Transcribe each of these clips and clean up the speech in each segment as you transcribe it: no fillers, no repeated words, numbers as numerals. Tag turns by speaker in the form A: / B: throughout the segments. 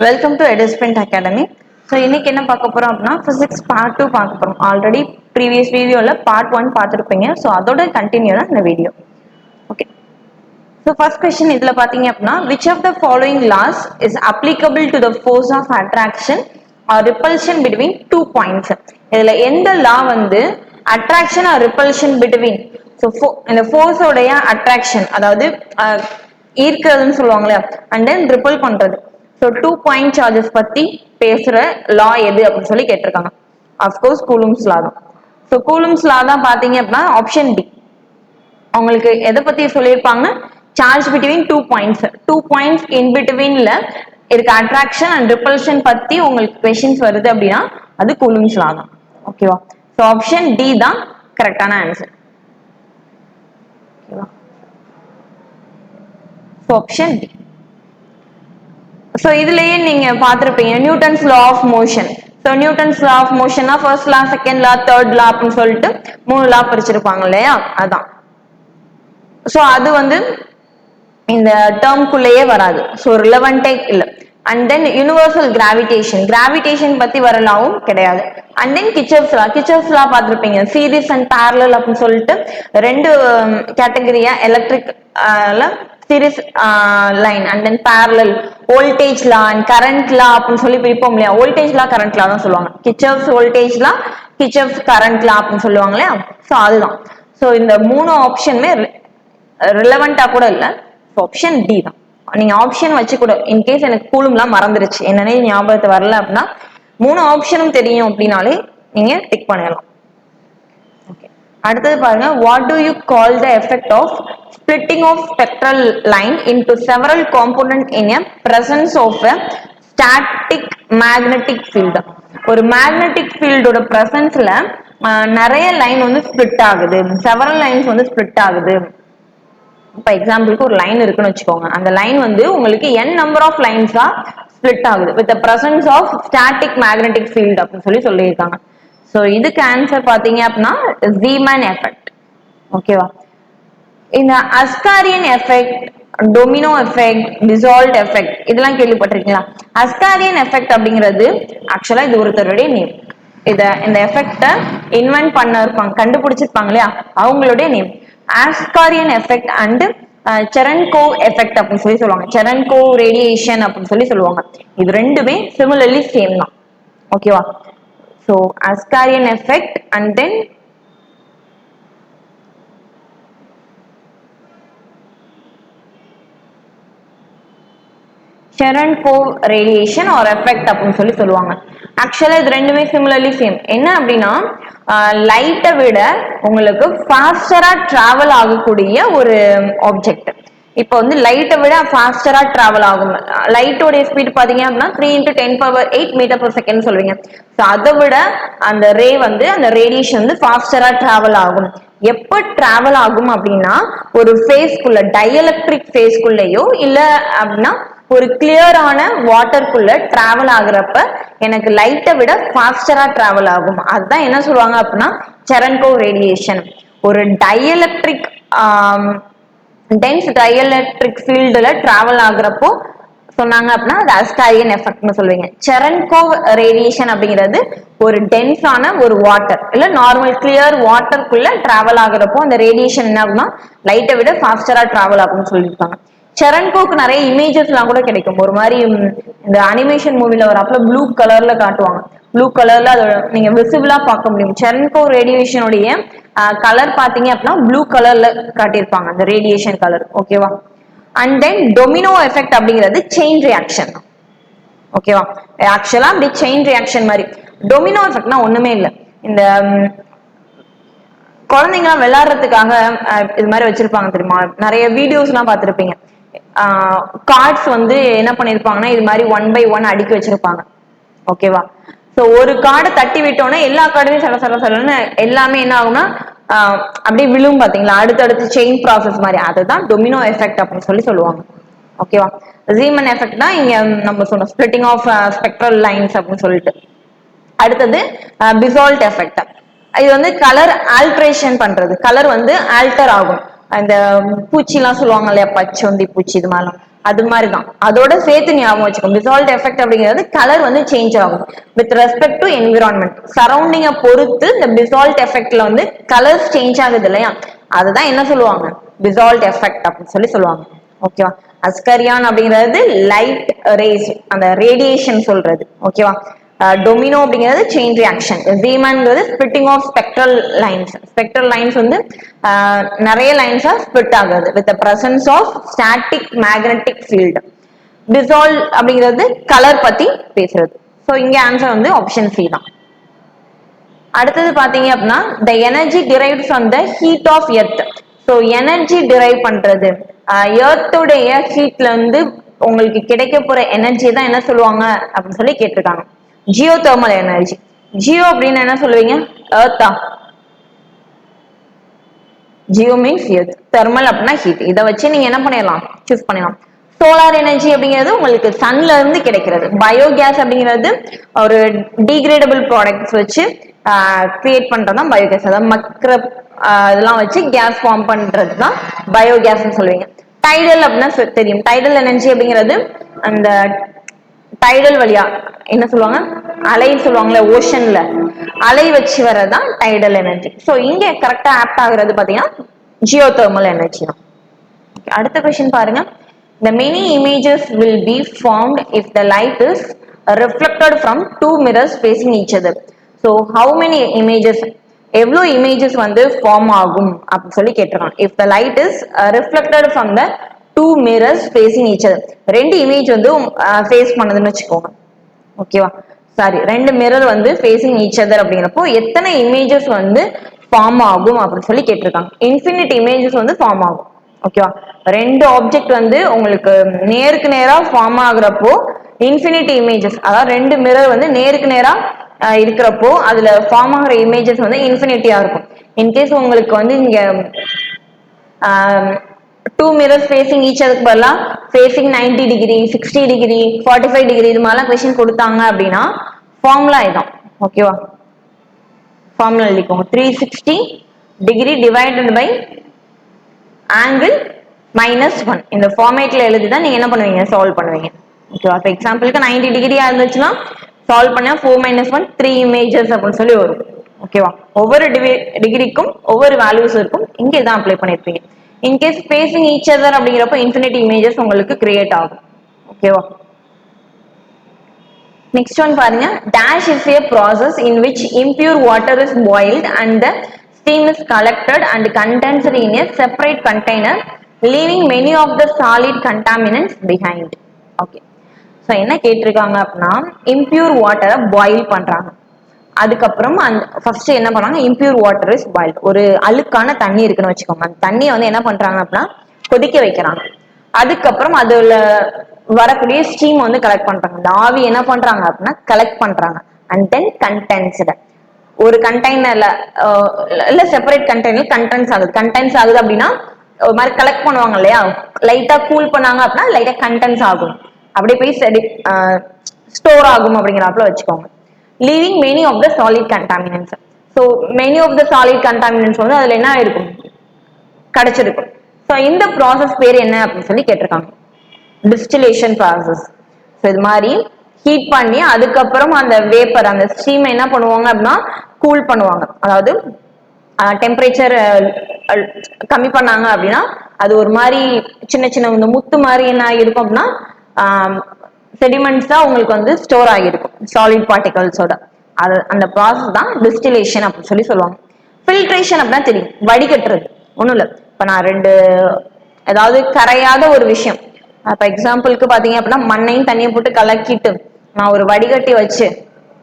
A: Welcome to எடிஸ்பிரிண்ட் academy. So இன்னைக்கு என்ன பார்க்க போறோம் அப்படின்னா பிசிக்ஸ் பார்ட் 2 பார்க்க போறோம். ஆல்ரெடி ப்ரீவியஸ் வீடியோல பார்ட் 1 பார்த்துருப்பீங்க. ஸோ அதோட கண்டினியூ தான் இந்த video. Okay, so first question இதுல பாத்தீங்க அப்படின்னா which of the following laws is applicable to the force of attraction or repulsion between 2 points. இதுல எந்த லா வந்து attraction or repulsion between, so இந்த ஃபோர்ஸோடைய அட்ராக்ஷன் அதாவது ஈர்க்கிறதுன்னு சொல்லுவாங்களே அண்ட் தென் ரிப்பல் பண்றது. ஸோ 2 பாயிண்ட் சார்ஜஸ் பத்தி பேசுற லா எது அப்படின்னு சொல்லி கேட்டிருக்காங்க. அஃப்கோர்ஸ் கூலும்ஸ் லா தான். ஸோ கூலும்ஸ் லா தான் பாத்தீங்க அப்படின்னா ஆப்ஷன் டி. அவங்களுக்கு எதை பத்தி சொல்லியிருப்பாங்கன்னா charge between 2 points, 2 points in பிட்வீன்ல இருக்க அட்ராக்ஷன் அண்ட் ரிப்பல்ஷன் பத்தி உங்களுக்கு கொஸ்டின்ஸ் வருது அப்படின்னா அது கூலும்ஸ் லா தான். ஓகேவா? ஸோ ஆப்ஷன் டி தான் கரெக்டான ஆன்சர். ஓகேவா? Option D. ஸோ இதுலயே நீங்க பார்த்திருப்பீங்க Newton's law of motion. So Newton's law of மோஷன்னா first law, second law, third law அப்படின்னு சொல்லிட்டு 3 லா பிரிச்சிருப்பாங்க இல்லையா? அதான். ஸோ அது வந்து இந்த டேர்ம்குள்ளேயே வராது. ஸோ ரிலவெண்டே இல்லை. And then universal gravitation, gravitation பத்தி வர லாவும் கிடையாது. And then Kirchhoff's law, Kirchhoff's law பார்த்திருப்பீங்க சீரிஸ் அண்ட் பேரலல் அப்படின்னு சொல்லிட்டு ரெண்டு கேட்டகரியா electric series line and then parallel, voltage law and current law அப்படின்னு சொல்லி பிரிப்போம் இல்லையா? வோல்டேஜ் லா கரண்ட் லா தான் சொல்லுவாங்க. Kirchhoff's voltage law, Kirchhoff's current law அப்படின்னு சொல்லுவாங்க இல்லையா? ஸோ அதுதான். ஸோ இந்த 3 ஆப்ஷனுமே ரிலவெண்டா கூட இல்லை. ஆப்ஷன் டி தான். நீங்க ஆப்ஷன் வச்சு கூட இன்கேஸ் எனக்கு கூலும்லாம் மறந்துருச்சு என்னன்னே ஞாபகத்தை வரல அப்படின்னா 3 ஆப்ஷனும் தெரியும் அப்படின்னாலே நீங்க டிக் பண்ணிடலாம். ஓகே, அடுத்தது பாருங்க. What do you call the effect of splitting of spectral line into several component in a presence of a static magnetic field. ஒரு மேக்னெட்டிக் ஃபீல்டோட பிரசன்ஸ்ல நிறைய லைன் வந்து ஸ்பிளிட் ஆகுது, செவரல் லைன்ஸ் வந்து ஸ்பிளிட் ஆகுது. இப்ப எக்ஸாம்பிளுக்கு ஒரு லைன் இருக்குன்னு வச்சுக்கோங்க. அந்த லைன் வந்து உங்களுக்கு n நம்பர் ஆஃப் லைன்ஸா ஸ்பிளிட் ஆகுது with the presence of static magnetic field அப்படின்னு சொல்லியிருக்காங்க. ஸோ இதுக்கு ஆன்சர் பாத்தீங்க அப்படின்னா ஜீமன் எஃபெக்ட். ஓகேவா? இந்த அஸ்காரியன் எஃபெக்ட், டொமினோ எஃபெக்ட், டிசால்ட் எஃபெக்ட் இதெல்லாம் கேள்விப்பட்டிருக்கீங்களா? அஸ்காரியன் எஃபெக்ட் அப்படிங்கிறது ஆக்சுவலா இது ஒருத்தருடைய நேம். இந்த எஃபெக்ட இன்வென்ட் பண்ண இருப்பாங்க, கண்டுபிடிச்சிருப்பாங்க இல்லையா? அவங்களுடைய நேம் ஆஸ்காரியன் எஃபெக்ட் அண்ட் செரன்கோவ் எஃபெக்ட் அப்படின்னு சொல்லி சொல்லுவாங்க. செரன்கோவ் ரேடியேஷன் அப்படின்னு சொல்லி சொல்லுவாங்க. இது ரெண்டுமே சிமிலர்லி சேம் தான். ஓகேவா? So Askaryan effect and then Cherenkov radiation or effect அப்படின்னு சொல்லி சொல்லுவாங்க. ஆக்சுவலா இது ரெண்டுமே சிமிலர்லி சேம். என்ன அப்படின்னா லைட்டை விட உங்களுக்கு ஃபாஸ்டரா டிராவல் ஆகக்கூடிய ஒரு ஆப்ஜெக்ட். இப்போ வந்து லைட்டை விட ஃபாஸ்டரா டிராவல் ஆகும். லைட்டோட ஸ்பீட் பாத்தீங்க அப்படின்னா 3 × 10⁸ மீட்டர்/செகண்ட் சொல்றீங்க. ஸோ அதை விட அந்த ரே வந்து அந்த ரேடியேஷன் வந்து ஃபாஸ்டரா டிராவல் ஆகும். எப்ப டிராவல் ஆகும் அப்படின்னா ஒரு ஃபேஸ்க்குள்ள, டயலெக்ட்ரிக் ஃபேஸ்க்குள்ளேயோ இல்ல அப்படின்னா ஒரு கிளியரான வாட்டருக்குள்ள டிராவல் ஆகுறப்ப எனக்கு லைட்டை விட ஃபாஸ்டரா டிராவல் ஆகும். அதுதான் என்ன சொல்லுவாங்க அப்படின்னா செரன்கோவ் ரேடியேஷன். ஒரு டயலெக்ட்ரிக் டென்ஸ் டயலெக்ட்ரிக் ஃபீல்டுல டிராவல் ஆகுறப்போ சொன்னாங்க அப்படின்னா அது அஸ்காரியன் எஃபெக்ட்னு சொல்லுவீங்க. செரன்கோவ் ரேடியேஷன் அப்படிங்கிறது ஒரு டென்ஸான ஒரு வாட்டர் இல்ல நார்மல் கிளியர் வாட்டருக்குள்ள டிராவல் ஆகுறப்போ அந்த ரேடியேஷன் என்ன ஆகும்னா லைட்டை விட ஃபாஸ்டரா டிராவல் ஆகும்னு சொல்லியிருக்காங்க. செரன்கோக்கு நிறைய இமேஜஸ் எல்லாம் கூட கிடைக்கும். ஒரு மாதிரி இந்த அனிமேஷன் மூவில வரப்பல ப்ளூ கலர்ல காட்டுவாங்க. ப்ளூ கலர்ல அதை நீங்க விசிபிளா பார்க்க முடியும். செரன்கோ ரேடியேஷனுடைய கலர் பாத்தீங்க அப்படின்னா ப்ளூ கலர்ல காட்டியிருப்பாங்க அந்த ரேடியேஷன் கலர். ஓகேவா? அண்ட் தென் டொமினோ எஃபெக்ட் அப்படிங்கிறது செயின் ரியாக்ஷன். ஓகேவா? ஆக்சுவலா அப்படி செயின் ரியாக்ஷன் மாதிரி. டொமினோ எஃபெக்ட்னா ஒண்ணுமே இல்லை. இந்த குழந்தைங்க விளையாடுறதுக்காக இது மாதிரி வச்சிருப்பாங்க தெரியுமா? நிறைய வீடியோஸ் எல்லாம் பார்த்திருப்பீங்க. கார்ட்ஸ் வந்து என்ன பண்ணிருப்பாங்கன்னா இது மாதிரி 1 by 1 அடுக்கி வச்சிருப்பாங்க. ஓகேவா? சோ ஒரு கார்டை தட்டி விட்டோன்னா எல்லா கார்டுமே சலன்னு எல்லாமே என்ன ஆகும்னா அப்படியே விழும். பாத்தீங்களா? அடுத்தடுத்து செயின் ப்ராசஸ் மாதிரி. அதுதான் டொமினோ எஃபெக்ட் அப்படின்னு சொல்லி சொல்லுவாங்க. ஓகேவா? ஜீமன் எஃபெக்ட் தான் இங்க நம்ம சொன்னோம், ஸ்பிளிட்டிங் ஆஃப் ஸ்பெக்ட்ரல் லைன்ஸ் அப்படின்னு சொல்லிட்டு. அடுத்தது டிசால்ட் எஃபெக்ட். இது வந்து கலர் ஆல்ட்ரேஷன் பண்றது, கலர் வந்து ஆல்டர் ஆகும். அந்த பூச்சி எல்லாம் சொல்லுவாங்க இல்லையா, பச்சொந்தி பூச்சி இது மாதிரிலாம். அது மாதிரிதான், அதோட சேர்த்து ஞாபகம் வச்சுக்கோங்க. டிசால்ட் எஃபெக்ட் அப்படிங்கிறது கலர் வந்து சேஞ்ச் ஆகும் வித் ரெஸ்பெக்ட் டு என்விரான்மெண்ட். சரௌண்டிங்கை பொறுத்து இந்த டிசால்ட் எஃபெக்ட்ல வந்து கலர்ஸ் சேஞ்ச் ஆகுது இல்லையா, அதுதான் என்ன சொல்லுவாங்க, டிசால்ட் எஃபெக்ட் அப்படின்னு சொல்லுவாங்க. ஓகேவா. அஸ்கரியான் அப்படிங்கிறது லைட் ரேஸ், அந்த ரேடியேஷன் சொல்றது. ஓகேவா. டொமினோ அப்படிங்கிறது செயின் ரியாக்ஷன். ஜீமான்ங்கிறது splitting of spectral lines. Spectral lines வந்து நிறைய லைன்ஸா ஸ்பிட் ஆகுது with presence of static magnetic field. டிசால்வ் அப்படிங்கிறது கலர் பத்தி பேசுறது. ஸோ இங்க ஆன்சர் வந்து ஆப்ஷன் சி தான். அடுத்தது பாத்தீங்க அப்படின்னா the energy derived from the heat of earth. So energy drive பண்றது எர்த்துடைய ஹீட்ல இருந்து உங்களுக்கு கிடைக்க போற எனர்ஜி தான் என்ன சொல்லுவாங்க அப்படின்னு சொல்லி கேட்டிருக்காங்க, ஜியோ தெர்மல் எனர்ஜி. ஜியோ அப்படின்னு என்ன சொல்லுவீங்க, எர்த்தா? ஜியோ மீன்ஸ் எர்த், தெர்மல் அப்படின்னா ஹீட். இதை வச்சு நீங்க என்ன பண்ணிடலாம், சூஸ் பண்ணிடலாம். சோலார் எனர்ஜி அப்படிங்கிறது உங்களுக்கு சன்ல இருந்து கிடைக்கிறது. பயோகேஸ் அப்படிங்கிறது ஒரு டிகிரேடபிள் ப்ராடக்ட்ஸ் வச்சு கிரியேட் பண்றதுதான் பயோகேஸ். அதாவது மக்கிற இதெல்லாம் வச்சு கேஸ் ஃபார்ம் பண்றது தான் பயோகேஸ்ன்னு சொல்லுவீங்க. டைடல் அப்படின்னா தெரியும், டைடல் எனர்ஜி அப்படிங்கிறது அந்த டைடல் வழியா என்ன சொல்லுவாங்க, அலை சொல்லுவாங்கல்ல, ஓஷன்ல அலை வச்சு வரதான் டைடல் எனர்ஜி. ஸோ இங்க கரெக்டா ஆப்ட் ஆகுறது பாத்தீங்கன்னா ஜியோ தெர்மல் எனர்ஜி தான். அடுத்த கொஸ்டின் பாருங்க. The many images will be formed if the light is reflected from two mirrors facing each other. So how many images, எவ்வளோ இமேஜஸ் வந்து ஃபார்ம் ஆகும் அப்படின்னு சொல்லி கேட்டிருக்காங்க. If the light is reflected from the two mirrors facing each other. ரெண்டு image வந்து face பண்ணதுன்னு வச்சுக்கோங்க. ஓகேவா. சாரி, ரெண்டு மிரர் வந்து ஃபேசிங் ஈச் அதர் அப்படிங்கிறப்போ எத்தனை இமேஜஸ் வந்து ஃபார்ம் ஆகும் அப்படின்னு சொல்லி கேட்டிருக்காங்க. இன்ஃபினிட் இமேஜஸ் வந்து ஃபார்ம் ஆகும். ஓகேவா. ரெண்டு ஆப்ஜெக்ட் வந்து உங்களுக்கு நேருக்கு நேரா ஃபார்ம் ஆகுறப்போ இன்ஃபினிட் இமேஜஸ், அதாவது ரெண்டு மிரர் வந்து நேருக்கு நேரா இருக்கிறப்போ அதுல ஃபார்ம் ஆகிற இமேஜஸ் வந்து இன்ஃபினிட்டியா இருக்கும். இன்கேஸ் உங்களுக்கு வந்து இங்க டூ மிரர்ஸ் ஃபேசிங் ஈச் அதருக்கு பதிலாக ஃபேசிங் 90 டிகிரி, 60 டிகிரி, 45 டிகிரி இது மாதிரிலாம் கொஸ்டின் கொடுத்தாங்க அப்படின்னா ஃபார்முலா இதான். ஓகேவா. ஃபார்முலா எழுதிக்கோங்க, 360 டிகிரி டிவைடட் பை ஆங்கிள் -1. இந்த ஃபார்மேட்ல எழுதி தான் நீங்க என்ன பண்ணுவீங்க, சால்வ் பண்ணுவீங்க. ஓகேவா. இப்போ எக்ஸாம்பிளுக்கு 90 டிகிரியா இருந்துச்சுன்னா சால்வ் பண்ண 4 - 1 3 இமேஜஸ் அப்படின்னு சொல்லி வரும். ஓகேவா. ஒவ்வொரு டிகிரிக்கும் ஒவ்வொரு வேல்யூஸ் இருக்கும். இங்க இதான் அப்ளை பண்ணிருப்பீங்க. இன்கேஸ் ஃபேசிங் ஈச் அதர் அப்படிங்கிறப்ப இன்ஃபினிட்டி இமேஜஸ் உங்களுக்கு கிரியேட் ஆகும். ஓகேவா. நெக்ஸ்ட் ஒன் பாருங்க. Dash is a process in which impure water is boiled and the steam is collected and condensed in a separate container, leaving many of the solid contaminants behind. Okay. So என்ன கேட்டிருக்காங்க அப்படின்னா impure வாட்டரை boil பண்றாங்க. அதுக்கப்புறம் first என்ன பண்ணாங்க, impure water is boiled. ஒரு அழுக்கான தண்ணி இருக்குன்னு வச்சுக்கோங்க. அந்த தண்ணியை வந்து என்ன பண்றாங்க அப்படின்னா கொதிக்க வைக்கிறாங்க. அதுக்கப்புறம் அதுல வரக்கூடிய ஸ்டீம் வந்து கலெக்ட் பண்றாங்க. இந்த ஆவி என்ன பண்றாங்க அப்படின்னா கலெக்ட் பண்றாங்க. அண்ட் தென் கண்டென்ஸ்டு ஒரு கண்டெய்னர்ல இல்ல செப்பரேட் கண்டெய்னர் கண்டென்ஸ் ஆகுது. கண்டென்ஸ் ஆகுது அப்படின்னா ஒரு மாதிரி கலெக்ட் பண்ணுவாங்க இல்லையா, லைட்டா கூல் பண்ணாங்க அப்படின்னா லைட்டா கண்டென்ஸ் ஆகும். அப்படியே போய் ஸ்டோர் ஆகும் அப்படிங்கிறப்பல வச்சுக்கோங்க. Leaving many of the solid contaminants. So many of the solid contaminants வந்து அதுல என்ன இருக்கும், கிடைச்சிருக்கும். ஸோ இந்த ப்ராசஸ் பேர் என்ன அப்படின்னு சொல்லி கேட்டிருக்காங்க, டிஸ்டிலேஷன் ப்ராசஸ். ஸோ இது மாதிரி ஹீட் பண்ணி அதுக்கப்புறம் அந்த வேப்பர் அந்த ஸ்டீம் என்ன பண்ணுவாங்க அப்படின்னா கூல் பண்ணுவாங்க. அதாவது டெம்பரேச்சர் கம்மி பண்ணாங்க அப்படின்னா அது ஒரு மாதிரி சின்ன சின்ன இந்த முத்து மாதிரி என்ன இருக்கும் அப்படின்னா செடிமெண்ட்ஸ் தான் உங்களுக்கு வந்து ஸ்டோர் ஆகியிருக்கும் சாலிட் பார்ட்டிகல்ஸோட. அது அந்த ப்ராசஸ் தான் டிஸ்டிலேஷன் அப்படின்னு சொல்லி சொல்லுவாங்க. ஃபில்ட்ரேஷன் அப்படின்னா தெரியும், வடிகட்டுறது. ஒன்றும் இல்லை, இப்போ நான் ஏதாவது கரையாத ஒரு விஷயம், இப்போ எக்ஸாம்பிளுக்கு பார்த்தீங்க அப்படின்னா மண்ணையும் தண்ணியை போட்டு கலக்கிட்டு நான் ஒரு வடிகட்டி வச்சு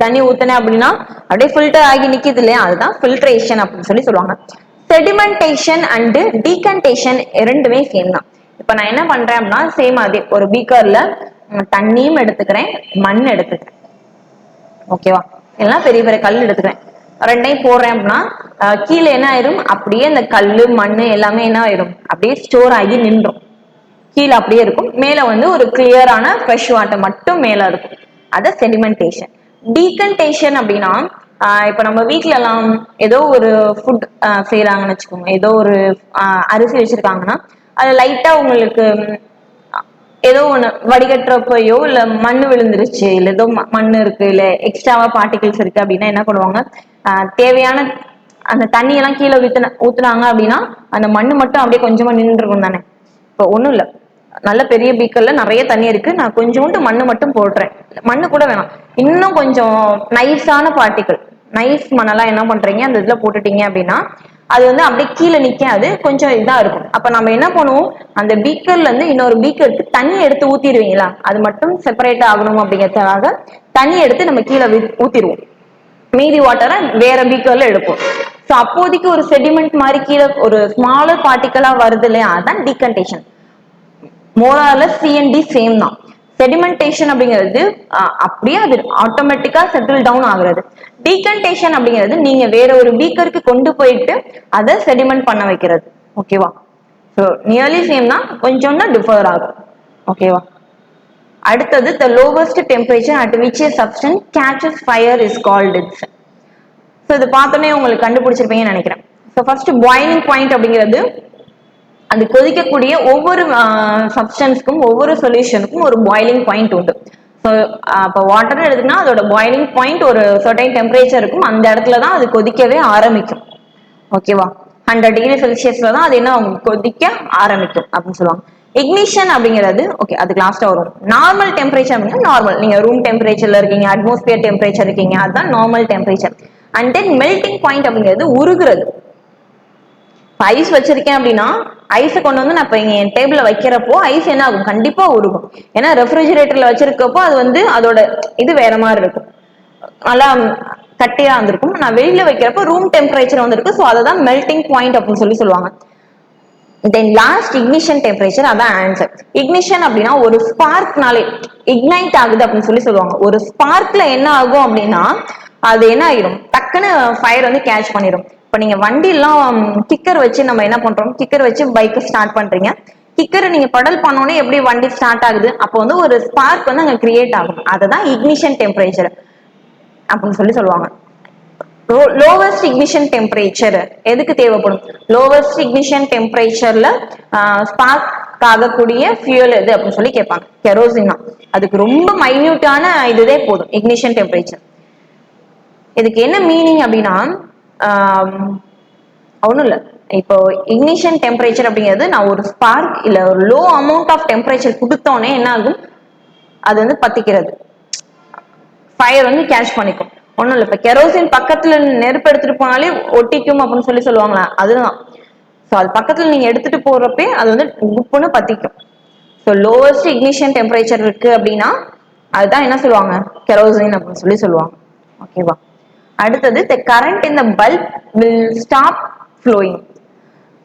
A: தண்ணி ஊத்தினேன் அப்படின்னா அப்படியே ஃபில்டர் ஆகி நிக்குது இல்லையா, அதுதான் ஃபில்ட்ரேஷன் அப்படின்னு சொல்லி சொல்லுவாங்க. செடிமெண்டேஷன் அண்ட் டீகன்டேஷன் ரெண்டுமே சேம் தான். இப்போ நான் என்ன பண்றேன் அப்படின்னா சேம் அதே ஒரு பீக்கர்ல தண்ணியும் எடுத்துக்கிறேன், மண் எடுத்துக்கிறேன். ஓகேவா. இல்லைன்னா பெரிய பெரிய கல் எடுத்துக்கிறேன், ரெண்டையும் போடுறேன் அப்படின்னா கீழே என்ன ஆயிரும், அப்படியே இந்த கல்லு மண் எல்லாமே என்ன ஆயிரும், அப்படியே ஸ்டோர் ஆகி நின்றும். கீழே அப்படியே இருக்கும், மேல வந்து ஒரு கிளியரான ஃப்ரெஷ் வாட்டர் மட்டும் மேல இருக்கும். அது செடிமெண்டேஷன். டீகன்டேஷன் அப்படின்னா இப்ப நம்ம வீட்டுல எல்லாம் ஏதோ ஒரு ஃபுட் செய்யறாங்கன்னு வச்சுக்கோங்க, ஏதோ ஒரு அரிசி வச்சிருக்காங்கன்னா அது லைட்டா உங்களுக்கு ஏதோ ஒண்ணு வடிகட்டுறப்பையோ இல்ல மண்ணு விழுந்துருச்சு இல்ல ஏதோ மண்ணு இருக்கு இல்ல எக்ஸ்ட்ராவா பார்ட்டிகல்ஸ் இருக்கு அப்படின்னா என்ன பண்ணுவாங்க, தேவையான அந்த தண்ணி எல்லாம் கீழே ஊத்துனாங்க அப்படின்னா அந்த மண்ணு மட்டும் அப்படியே கொஞ்சமா நின்றுருக்கும் தானே. இப்போ ஒண்ணும் இல்ல, நல்ல பெரிய பீக்கர்ல நிறைய தண்ணி இருக்கு, நான் கொஞ்சோண்டு மண்ணு மட்டும் போடுறேன். மண்ணு கூட வேணாம், இன்னும் கொஞ்சம் நைஸான பார்ட்டிகல், நைஸ் மண்ணெல்லாம் என்ன பண்றீங்க அந்த இதுல போட்டுட்டீங்க அப்படின்னா அது வந்து அப்படியே கீழே நிக்காது, கொஞ்சம் இதா இருக்கும். அப்ப நம்ம என்ன பண்ணுவோம், அந்த பீக்கர்ல இருந்து இன்னொரு பீக்கருக்கு தண்ணி எடுத்து ஊத்திடுவீங்களா, அது மட்டும் செப்பரேட் ஆகணும் அப்படிங்கிறதுக்காக தண்ணி எடுத்து நம்ம கீழே ஊத்திடுவோம், மீதி வாட்டரை வேற பீக்கர்ல எடுப்போம். ஸோ அப்போதைக்கு ஒரு செடிமெண்ட் மாதிரி கீழே ஒரு ஸ்மாலர் பார்ட்டிகலா வருது இல்லையா, அதான் டீகன்டேஷன். மோரார்லெஸ் சி அண்ட் டி சேம் தான். செடிமெண்டேஷன் அப்படிங்கிறது அப்படியே அது ஆட்டோமேட்டிக்கா செட்டில் டவுன் ஆகுறது. டீகன்டேஷன் அப்படிங்கிறது நீங்க வேற ஒரு பீக்கருக்கு கொண்டு போயிட்டு அதை செடிமெண்ட் பண்ண வைக்கிறது. ஓகேவா? ஸோ நியர்லி சேம் தான், கொஞ்சம் தான் டிஃபர் ஆகும். ஓகேவா? அடுத்தது the lowest temperature at which a substance catches fire is called its. So இது பார்த்தோன்னே உங்களுக்கு கண்டுபிடிச்சிருப்பீங்கன்னு நினைக்கிறேன். ஸோ ஃபர்ஸ்ட் பாயிலிங் பாயிண்ட் அப்படிங்கிறது அது கொதிக்கக்கூடிய ஒவ்வொரு சப்ஸ்டன்ஸ்க்கும் ஒவ்வொரு சொல்யூஷனுக்கும் ஒரு பாயிலிங் பாயிண்ட் உண்டு. ஸோ இப்போ வாட்டர் எடுத்துக்கினா அதோட பாயிலிங் பாயிண்ட் ஒரு சர்டைன் டெம்பரேச்சர் இருக்கும், அந்த இடத்துல தான் அது கொதிக்கவே ஆரம்பிக்கும். ஓகேவா? 100 டிகிரி செல்சியஸ்ல தான் அது என்ன கொதிக்க ஆரம்பிக்கும் அப்படின்னு சொல்லுவாங்க. இக்னிஷன் அப்படிங்கிறது ஓகே அதுக்கு லாஸ்டா வரும். நார்மல் டெம்பரேச்சர் அப்படின்னா நார்மல், நீங்க ரூம் டெம்பரேச்சர்ல இருக்கீங்க, அட்மாஸ்பியர் டெம்பரேச்சர் இருக்கீங்க, அதுதான் normal temperature. And then melting point அப்படிங்கிறது உருகுறது. ஐஸ் வச்சிருக்கேன் அப்படின்னா ஐஸை கொண்டு வந்து நான் இப்போ என் டேபிள்ல வைக்கிறப்போ ஐஸ் என்ன ஆகும், கண்டிப்பா உருகும். ஏன்னா ரெஃப்ரிஜிரேட்டர்ல வச்சிருக்கப்போ அது வந்து அதோட இது வேற மாதிரி இருக்கும், நல்லா கட்டியா இருந்திருக்கும். நான் வெளியில வைக்கிறப்போ ரூம் டெம்பரேச்சர் வந்துருக்கு, ஸோ அதை தான் மெல்டிங் பாயிண்ட் அப்படின்னு சொல்லுவாங்க. தென் லாஸ்ட் இக்னிஷன் டெம்பரேச்சர், அதான் ஆன்சர். இக்னிஷன் அப்படின்னா ஒரு ஸ்பார்க்னாலே இக்னைட் ஆகுது அப்படின்னு சொல்லுவாங்க. ஒரு ஸ்பார்க்ல என்ன ஆகும் அப்படின்னா அது என்ன ஆயிடும், டக்குன்னு ஃபயர் வந்து கேட்ச் பண்ணிடும். இப்ப நீங்க வண்டிலாம் கிக்கர் வச்சு நம்ம என்ன பண்றோம், கிக்கர் வச்சு பைக் ஸ்டார்ட் பண்றீங்க, கிக்கரை நீங்க படல் பண்ணோன்னே எப்படி வண்டி ஸ்டார்ட் ஆகுது, அப்போ வந்து ஒரு ஸ்பார்க் வந்து அங்க கிரியேட் ஆகும், அதுதான் இக்னிஷன் டெம்பரேச்சர் அப்படின்னு சொல்லுவாங்க. லோவஸ்ட் இக்னிஷன் டெம்பரேச்சர் எதுக்கு தேவைப்படும், லோவஸ்ட் இக்னிஷன் டெம்பரேச்சர்ல ஸ்பார்க் ஆகக்கூடிய ஃபியூல் எது அப்படின்னு சொல்லி கேட்பாங்க. கெரோசின் தான். அதுக்கு ரொம்ப மைன்யூட்டான இதுவே போதும் இக்னிஷன் டெம்பரேச்சர். இதுக்கு என்ன மீனிங் அப்படின்னா ஒன்றும் இல்லை, இப்போ இக்னிஷன் டெம்பரேச்சர் அப்படிங்கிறது நான் ஒரு ஸ்பார்க் இல்ல ஒரு லோ அமௌண்ட் ஆஃப் டெம்பரேச்சர் கொடுத்தோன்னே என்ன ஆகும், அது வந்து பத்திக்கிறது, ஃபயர் வந்து கேட்ச் பண்ணிக்கும். ஒன்றும் இல்லை, இப்போ கெரோசின் பக்கத்துல நெருப்பு எடுத்துட்டு போனாலே ஒட்டிக்கும் அப்படின்னு சொல்லுவாங்களா, அதுதான். ஸோ அது பக்கத்துல நீங்க எடுத்துட்டு போறப்பே அது வந்து குப்புன்னு பத்திக்கும். ஸோ லோவஸ்ட் இக்னிஷன் டெம்பரேச்சர் இருக்கு அப்படின்னா அதுதான் என்ன சொல்லுவாங்க, கெரோசின் அப்படின்னு சொல்லுவாங்க. ஓகேவா? அடுத்தது the current in the bulb will stop flowing.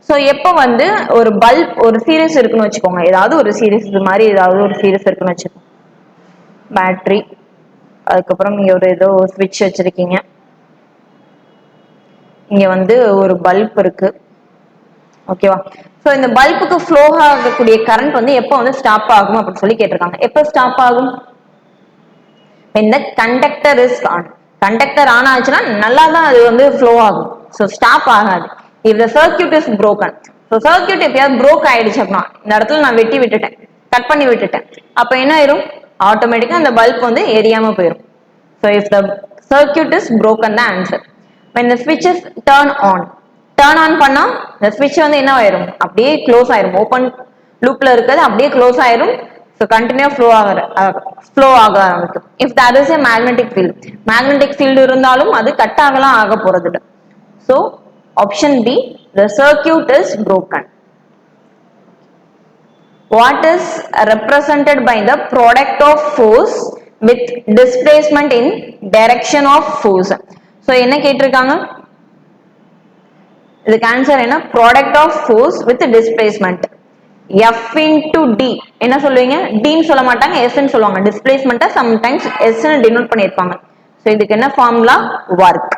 A: So எப்போ வந்து ஒரு பல்ப் ஒரு சீரிஸ் இருக்குன்னு வச்சுக்கோங்க, ஏதாவது ஒரு சீரிஸ் இது மாதிரி ஏதாவது ஒரு சீரிஸ் இருக்குன்னு வச்சுக்கோங்க, பேட்டரி, அதுக்கப்புறம் இங்க ஒரு ஏதோ ஸ்விட்ச் வச்சிருக்கீங்க, இங்க வந்து ஒரு பல்ப் இருக்கு. ஓகேவா? ஸோ இந்த பல்புக்கு ஃப்ளோ ஆகக்கூடிய கரண்ட் வந்து எப்போ வந்து ஸ்டாப் ஆகும் அப்படின்னு சொல்லி கேட்டிருக்காங்க. எப்போ ஸ்டாப் ஆகும், இந்த conductor is on. Conductor on ஆச்சுன்னா நல்லா தான் அது வந்து ஃப்ளோ ஆகும், ஸோ ஸ்டாப் ஆகாது. if the circuit is broken, so circuit எப்பயாவது ப்ரோக் ஆயிடுச்சு அப்படின்னா, இந்த இடத்துல நான் வெட்டி விட்டுட்டேன், கட் பண்ணி விட்டுட்டேன், அப்ப என்ன ஆயிரும், ஆட்டோமேட்டிக்கா அந்த பல்ப் வந்து எரியாம போயிடும். So if the circuit is broken தான் answer. when the switch is turn on பண்ணா இந்த ஸ்விட்ச் வந்து என்ன ஆயிரும், அப்படியே க்ளோஸ் ஆயிரும், ஓப்பன் லூப்ல இருக்கிறது அப்படியே க்ளோஸ் ஆயிரும். ஸோ கண்டினியூ ஃப்ளோ ஆக ஆரம்பிக்கும். If there is a magnetic field, magnetic field இருந்தாலும் அது கட் ஆகலாம் ஆக போறது இல்லை. So option B, the circuit is broken. What is represented by the product of force with displacement in direction of force? So என்ன கேட்டிருக்காங்க, இதுக்கு answer என்ன, product of force with displacement. F into D என்ன சொல்லுவீங்க, D ன்னு சொல்ல மாட்டாங்க, S ன்னு சொல்லுவாங்க. டிஸ்பிளேஸ்மெண்ட்டை சம்டைம்ஸ் S ன்னு டினோட் பண்ணியிருப்பாங்க. ஸோ இதுக்கு என்ன ஃபார்முலா, ஒர்க்.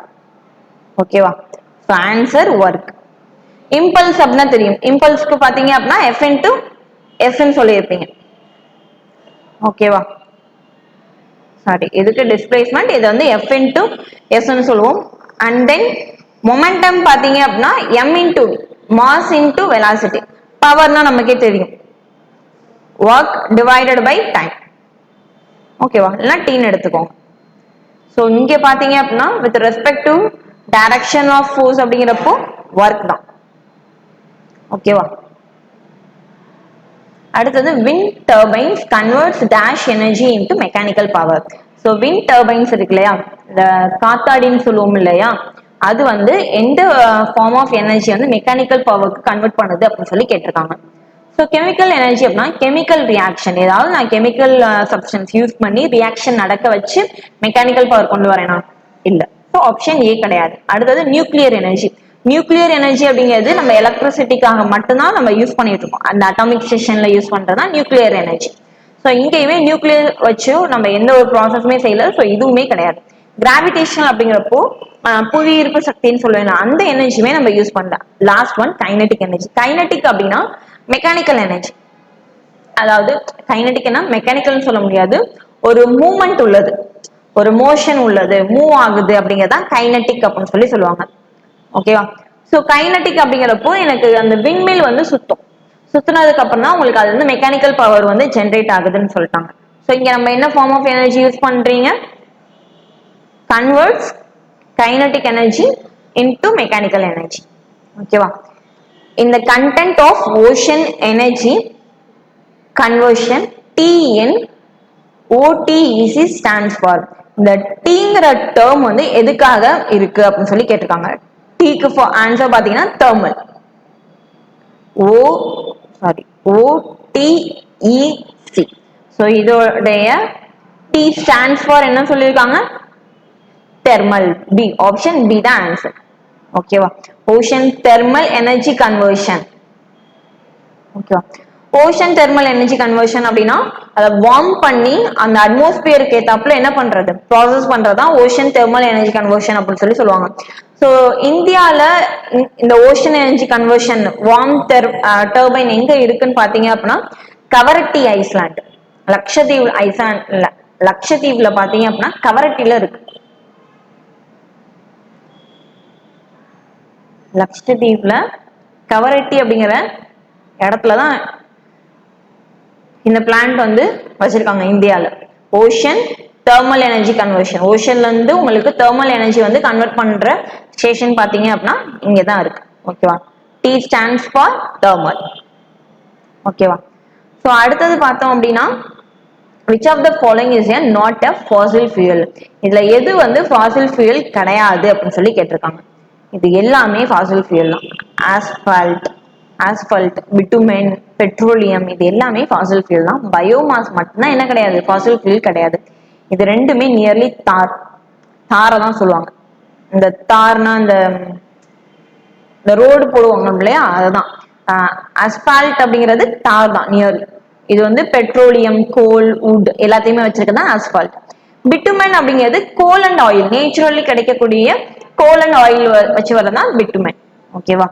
A: ஓகேவா? So answer work. இம்பல்ஸ் அப்படின்னா தெரியும், இம்பல்ஸ்க்கு பார்த்தீங்க அப்படின்னா F into S ன்னு சொல்லியிருப்பீங்க. ஓகேவா? சாரி, இதுக்கு டிஸ்பிளேஸ்மெண்ட், இது வந்து F into S ன்னு சொல்லுவோம். அண்ட் தென் மொமெண்டம் பாத்தீங்க அப்படின்னா m into mass into velocity. பவர்னா நமக்கே தெரியும், ஒர்க் டிவைடட் பை டைம். ஓகேவா, இல்லைன்னா டீன்னு எடுத்துக்கோங்க. ஸோ இங்க பாத்தீங்க அப்படின்னா with respect to direction of force அப்படிங்கிறப்போ ஒர்க் தான். ஓகேவா. அடுத்தது wind turbines converts dash energy into mechanical power. So wind turbines இருக்கு இல்லையா, இந்த காத்தாடின்னு சொல்லுவோம் இல்லையா, அது வந்து எந்த ஃபார்ம் ஆஃப் எனர்ஜி வந்து மெக்கானிக்கல் பவருக்கு கன்வெர்ட் பண்ணுது அப்படின்னு சொல்லி கேட்டிருக்காங்க. ஸோ கெமிக்கல் எனர்ஜி அப்படின்னா கெமிக்கல் ரியாக்ஷன், ஏதாவது நான் கெமிக்கல் சப்ஸ்டன்ஸ் யூஸ் பண்ணி ரியாக்ஷன் நடக்க வச்சு மெக்கானிக்கல் பவர் கொண்டு வரேனா, இல்ல. ஸோ ஆப்ஷன் ஏ கிடையாது. அடுத்தது நியூக்ளியர் எனர்ஜி. நியூக்ளியர் எனர்ஜி அப்படிங்கிறது நம்ம எலக்ட்ரிசிட்டிக்காக மட்டும்தான் நம்ம யூஸ் பண்ணிட்டு இருக்கோம். அந்த அட்டாமிக் ஸ்டேஷன்ல யூஸ் பண்றதா நியூக்ளியர் எனர்ஜி. ஸோ இங்கேயுமே நியூக்ளியர் வச்சு நம்ம எந்த ஒரு ப்ராசஸுமே செய்யல. ஸோ இதுவுமே கிடையாது. கிராவிடேஷன் அப்படிங்கிறப்போ புவி ஈர்ப்பு சக்தின்னு சொல்லுவேன், அந்த எனர்ஜியுமே நம்ம யூஸ் பண்ணலாம். Last one kinetic energy. Kinetic அப்படின்னா மெக்கானிக்கல் எனர்ஜி. அதாவது கைனடிக்னா மெக்கானிக்கல்னு சொல்ல முடியாது, ஒரு மூவ்மெண்ட் உள்ளது, ஒரு மோஷன் உள்ளது, மூவ் ஆகுது அப்படிங்கறதான் கைனடிக் அப்படின்னு சொல்லி சொல்லுவாங்க. ஓகேவா. சோ கைனடிக் அப்படிங்கிறப்போ எனக்கு அந்த விண்மில் வந்து சுத்தினதுக்கு அப்புறம் தான் உங்களுக்கு அது வந்து மெக்கானிக்கல் பவர் வந்து ஜென்ரேட் ஆகுதுன்னு சொல்லிட்டாங்க. சோ இங்க நம்ம என்ன ஃபார்ம் ஆஃப் எனர்ஜி யூஸ் பண்றீங்க, converts kinetic energy into mechanical energy. ஓகேவா. In the content of ocean energy conversion, T in OTEC stands for. இந்த டீங்கிற டேர்ம் வந்து எதுக்காக இருக்கு அப்படின்னு சொல்லி கேட்டிருக்காங்க. டீக்கு ஃபார் ஆன்சர் பாத்தீங்கன்னா தெர்மல். OTEC. ஸோ இதோடைய T stands for என்ன சொல்லியிருக்காங்க, தெர்மல். பி, ஆப்ஷன் பி தான் ஆன்சர். ஓகேவா. Ocean thermal energy conversion. ஓகேவா. ஓஷன் தெர்மல் எனர்ஜி கன்வர்ஷன் அப்படின்னா அதை வார்ம் பண்ணி அந்த அட்மாஸ்பியருக்கு ஏத்தாப்புல என்ன பண்றது, ப்ராசஸ் பண்றதுதான் ஓஷன் தெர்மல் எனர்ஜி கன்வர்ஷன் அப்படின்னு சொல்லி சொல்லுவாங்க. ஸோ இந்தியால இந்த ocean energy conversion warm turbine எங்க இருக்குன்னு பாத்தீங்க அப்படின்னா கவரட்டி ஐஸ்லாண்ட், லட்சத்தீவு ஐஸ்லாண்ட் இல்ல, லட்சத்தீவுல பாத்தீங்க அப்படின்னா கவரட்டில இருக்கு. லட்சத்தீவுல கவரட்டி அப்படிங்கிற இடத்துலதான் இந்த பிளான்ட் வந்து வச்சிருக்காங்க இந்தியால. ஓஷன் தெர்மல் எனர்ஜி கன்வர்ஷன், ஓஷன்ல இருந்து உங்களுக்கு தெர்மல் எனர்ஜி வந்து கன்வெர்ட் பண்ற ஸ்டேஷன் பாத்தீங்க அப்படின்னா இங்கதான் இருக்கு. ஓகேவா. T stands for thermal. ஓகேவா. சோ அடுத்தது பார்த்தோம் அப்படின்னா which of the following is a not a fossil fuel. இதுல எது வந்து fossil fuel கிடையாது அப்படின்னு சொல்லி கேட்டிருக்காங்க. இது எல்லாமே fossil fuel தான். ஆஸ்பால்ட், பிட்டுமென், பெட்ரோலியம், இது எல்லாமே fossil fuel தான். பயோமாஸ் மட்டும்தான் என்ன கிடையாது, fossil fuel கிடையாது. இது ரெண்டுமே நியர்லி தாரை தான் சொல்லுவாங்க. இந்த தார்னா இந்த ரோடு போடுவாங்க இல்லையா, அதுதான் அஸ்பால்ட் அப்படிங்கிறது தார் தான் நியர்லி. இது வந்து பெட்ரோலியம், கோல், வுட் எல்லாத்தையுமே வச்சிருக்கதா ஆஸ்பால்ட். பிட்டுமென் அப்படிங்கிறது கோல் அண்ட் ஆயில், நேச்சுரலி கிடைக்கக்கூடிய கோல் அண்ட் ஆயில் வச்சு வரதான் பிட்டுமென். ஓகேவா.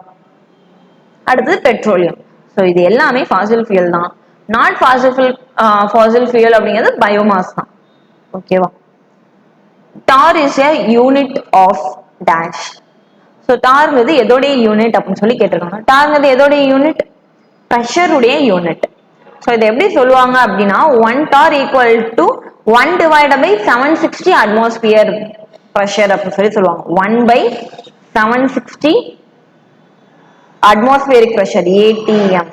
A: அடுத்தது பெட்ரோலியம். ஸோ இது எல்லாமே ஃபாசில் ஃபியூல் தான். நாட் ஃபாசில் ஃபியூல் அப்படிங்கிறது பயோமாஸ் தான். ஓகேவா. Torr is a unit of dash. So டார்ங்கிறது எதோடைய யூனிட் அப்படின்னு சொல்லி கேட்டிருக்காங்க. டார்ங்கிறது எதோடைய யூனிட், ப்ரெஷருடைய யூனிட். ஸோ இதை எப்படி சொல்லுவாங்க அப்படின்னா 1 torr equal to 1 divided by 760 atmosphere pressure அப்படின்னு சொல்லி சொல்லுவாங்க. 1/760 அட்மாஸ்பியரிக் ப்ரெஷர், ATM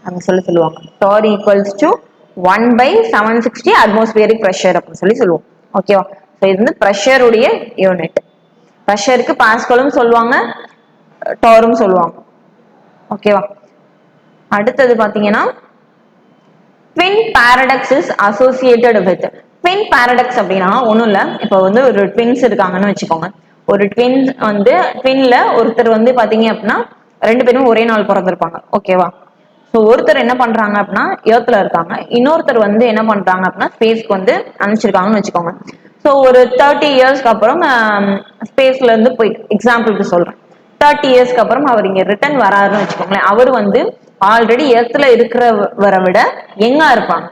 A: அப்படின்னு சொல்லி சொல்லுவாங்க. டார் ஈக்குவல்ஸ் டு 1/760 அட்மாஸ்பியரிக் ப்ரெஷர் அப்படின்னு சொல்லி சொல்லுவோம். ஓகேவா. ஸோ இது வந்து ப்ரெஷருடைய யூனிட். ப்ரெஷருக்கு பாஸ்கலும் சொல்லுவாங்க, டாரும் சொல்லுவாங்க. ஓகேவா. அடுத்தது பாத்தீங்கன்னா twin paradox is associated with. Twin paradox அப்படின்னா ஒண்ணும் இல்ல, இப்போ வந்து ஒரு ட்வின்ஸ் இருக்காங்கன்னு வச்சுக்கோங்க. ஒரு ட்வின்ல ஒருத்தர் வந்து பாத்தீங்க அப்படின்னா 2 பேரும் ஒரே நாள் பிறந்திருப்பாங்க. ஓகேவா. ஸோ ஒருத்தர் என்ன பண்றாங்க அப்படின்னா எர்த்ல இருக்காங்க, இன்னொருத்தர் வந்து என்ன பண்றாங்க அப்படின்னா ஸ்பேஸ்க்கு வந்து அனுப்பிச்சிருக்காங்கன்னு வச்சுக்கோங்க. ஸோ ஒரு 30 இயர்ஸ்க்கு அப்புறம் ஸ்பேஸ்ல இருந்து போயிட்டு, எக்ஸாம்பிளுக்கு சொல்றேன், 30 இயர்ஸ்க்கு அப்புறம் அவர் இங்க ரிட்டர்ன் வராருன்னு வச்சுக்கோங்களேன். அவர் வந்து ஆல்ரெடி எர்த்ல இருக்கிறவரை விட யங்கா இருப்பாங்க.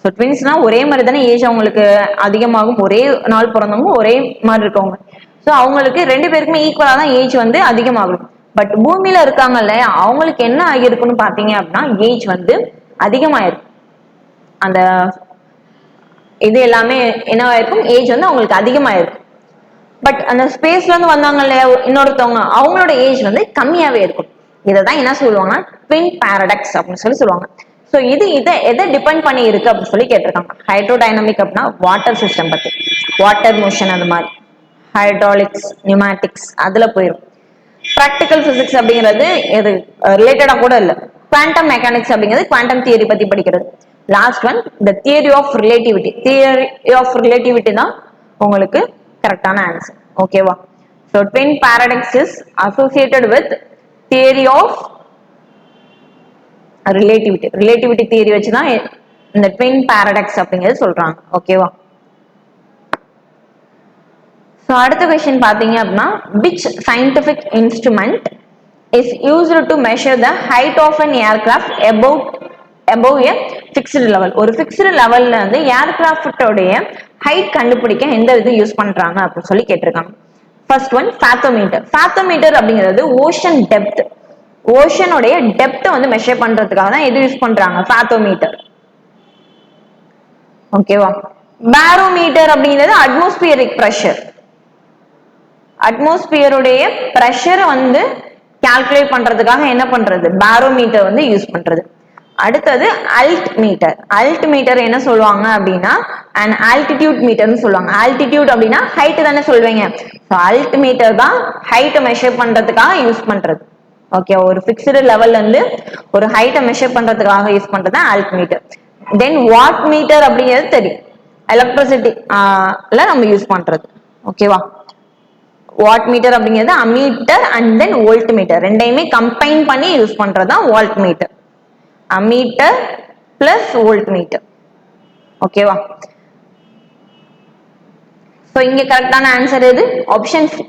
A: ஸோ ட்வின்ஸ்னா ஒரே மாதிரி தானே ஏஜ் அவங்களுக்கு அதிகமாகும், ஒரே நாள் பிறந்தவங்க ஒரே மாதிரி இருக்கவங்க. ஸோ அவங்களுக்கு 2 பேருக்குமே ஈக்குவலா தான் ஏஜ் வந்து அதிகமாகும். பட் பூமியில இருக்காங்கல்ல, அவங்களுக்கு என்ன ஆகிருக்குன்னு பாத்தீங்க அப்படின்னா ஏஜ் வந்து அதிகமாயிருக்கும். அந்த இது எல்லாமே என்னவாயிருக்கும், ஏஜ் வந்து அவங்களுக்கு அதிகமாயிருக்கும். பட் அந்த ஸ்பேஸ்ல இருந்து வந்தாங்க இல்லையா இன்னொருத்தவங்க, அவங்களோட ஏஜ் வந்து கம்மியாவே இருக்கும். இதைதான் என்ன சொல்லுவாங்க, ட்வின் பாரடாக்ஸ் அப்படின்னு சொல்லுவாங்க. சோ இது இதை எதை டிபெண்ட் பண்ணி இருக்கு அப்படின்னு சொல்லி கேட்டிருக்காங்க. ஹைட்ரோடைனமிக் அப்படின்னா வாட்டர் சிஸ்டம் பத்தி, வாட்டர் மோஷன் அந்த மாதிரி, ஹைட்ராலிக்ஸ், நியூமேட்டிக்ஸ் அதுல போயிடும். பிராக்டிக்கல் பிசிக்ஸ் அப்படிங்கிறது இது ரிலேட்டடா கூட இல்ல. குவாண்டம் மெக்கானிக்ஸ் அப்படிங்கிறது குவாண்டம் தியரி பத்தி படிக்கிறது. Last one the theory of relativity. Theory of relativity தான் உங்களுக்கு கரெக்டான ஆன்சர். ஓகேவா? So twin paradox is associated with theory of relativity. Relativity theory வச்சுதான் இந்த ட்வின் பாரடாக்ஸ் அப்படிங்கிறது சொல்றாங்க. ஓகேவா? ஸோ அடுத்த கொஸ்டின் பாத்தீங்க அப்படின்னா, which scientific instrument is used to measure the height of an aircraft above a fixed level? ஒரு fixed லெவல்ல வந்து ஏர்கிராஃப்டோடைய ஹைட் கண்டுபிடிக்க எந்த இது யூஸ் பண்றாங்க அப்படின்னு சொல்லி கேட்டிருக்காங்க. First one fathometer. ஃபேத்தோமீட்டர் அப்படிங்கிறது ஓஷன் டெப்த், ஓஷனுடைய டெப்த் வந்து மெஷர் பண்றதுக்காக தான் எது யூஸ் பண்றாங்க, ஃபேத்தோமீட்டர். ஓகேவா? பேரோமீட்டர் அப்படிங்கிறது அட்மாஸ்பியரிக் பிரஷர், அட்மாஸ்பியருடைய பிரஷர் வந்து கால்குலேட் பண்றதுக்காக என்ன பண்றது, பாரோமீட்டர் வந்து யூஸ் பண்றது. அடுத்தது அல்ட் மீட்டர். அல்ட் மீட்டர் என்ன சொல்லுவாங்க அப்படின்னா அண்ட் ஆல்டிடியூட் மீட்டர்னு சொல்லுவாங்க. ஆல்டிடியூட் அப்படின்னா ஹைட் தானே சொல்வீங்க. அல்ட் மீட்டர் தான் ஹைட்டை மெஷர் பண்றதுக்காக யூஸ் பண்றது. ஓகே, ஒரு பிக்ஸ்டு லெவல்ல இருந்து ஒரு ஹைட்டை மெஷர் பண்றதுக்காக யூஸ் பண்றது altimeter. Then watt meter அப்படிங்கிறது தெரியும், எலக்ட்ரிசிட்டி நம்ம யூஸ் பண்றது. ஓகேவா? வாட் மீட்டர் அப்படிங்கிறது ammeter and then volt meter ரெண்டையுமே கம்பைன் பண்ணி யூஸ் பண்றதுதான் watt meter. Ammeter plus volt meter. ஓகேவா? சோ இங்க கரெக்டான ஆன்சர் எது, option C,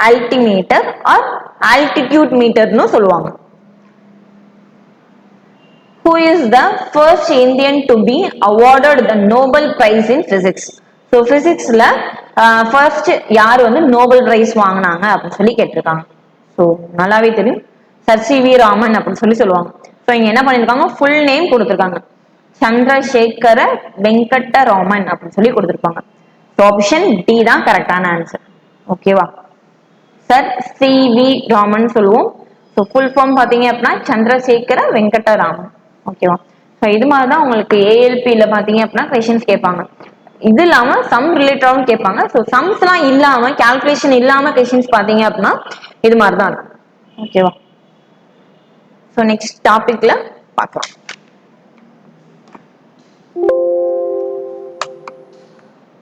A: altimeter or altitude மீட்டர்னு சொல்லுவாங்க. Who is the first Indian to be awarded the Nobel Prize in Physics? So பிசிக்ஸ்ல ஃபர்ஸ்ட் யார் வந்து நோபல் பிரைஸ் வாங்கினாங்க அப்படின்னு சொல்லி கேட்டிருக்காங்க. ஸோ நல்லாவே தெரியும், சர் சி வி ராமன் அப்படின்னு சொல்லி சொல்லுவாங்க. ஸோ இங்க என்ன பண்ணிருக்காங்க, ஃபுல் நேம் கொடுத்துருக்காங்க, சந்திரசேகர வெங்கட்ட ராமன் அப்படின்னு சொல்லி கொடுத்துருப்பாங்க. ஸோ ஆப்ஷன் டி தான் கரெக்டான ஆன்சர். ஓகேவா? சர் சி வி ராமன் சொல்லுவோம். ஸோ ஃபுல் ஃபார்ம் பாத்தீங்க அப்படின்னா சந்திரசேகர வெங்கட்ட ராமன். ஓகேவா? ஸோ இது மாதிரிதான் உங்களுக்கு ஏஎல்பியில பாத்தீங்க அப்படின்னா கொஸ்டின்ஸ் கேட்பாங்க. இது இல்லாம சம் ரிலேட்டடாவும் கேட்பாங்க. ஸோ சம்ஸ் எல்லாம் இல்லாம கால்குலேஷன் இல்லாம கொஸ்டின்ஸ் பாத்தீங்க அப்படின்னா இது மாதிரிதான் இருக்கும். ஓகேவா? ஸோ நெக்ஸ்ட் டாபிக்ல பார்க்கலாம்.